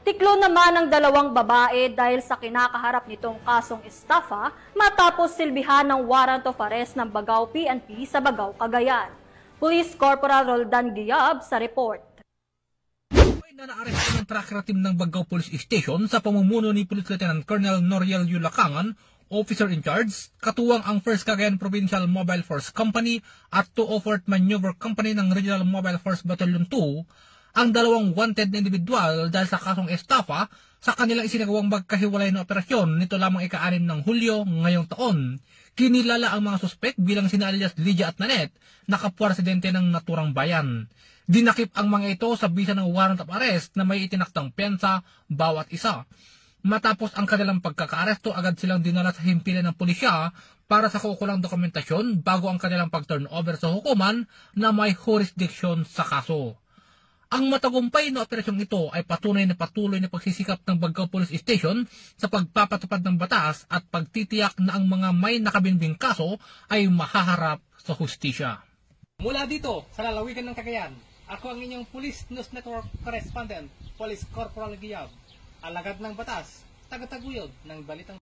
Tiklo naman ang dalawang babae dahil sa kinakaharap nitong kasong estafa matapos silbihan ng warrant of arrest ng Bagao PNP sa Bagao, Cagayan. Police Corporal Roldan Giab sa report. May naaresto ng tracker team ng Bagao Police Station sa pamumuno ni Police Lieutenant Colonel Noriel Yulacangan, officer in charge, katuwang ang 1st Cagayan Provincial Mobile Force Company at 204th Maneuver Company ng Regional Mobile Force Battalion 2, ang dalawang wanted na individual dahil sa kasong estafa sa kanilang isinagawang magkahiwalay na operasyon nito lamang ika-6 ng Hulyo ngayong taon. Kinilala ang mga suspek bilang sina alias Lydia at Nanette na kapwa residente ng naturang bayan. Dinakip ang mga ito sa bisa ng warrant of arrest na may itinaktang pensa bawat isa. Matapos ang kanilang pagkakaaresto, agad silang dinala sa himpilan ng pulisya para sa kaukulang dokumentasyon bago ang kanilang pag-turnover sa hukuman na may jurisdiction sa kaso. Ang matagumpay na operasyong ito ay patunay na patuloy na pagsisikap ng Bagao Police Station sa pagpapatupad ng batas at pagtitiyak na ang mga may nakabinbing kaso ay mahaharap sa hustisya. Mula dito sa lalawigan ng Cagayan, ako ang inyong Police News Network Correspondent, Police Corporal Giab, alagad ng batas, tagataguyod ng balitang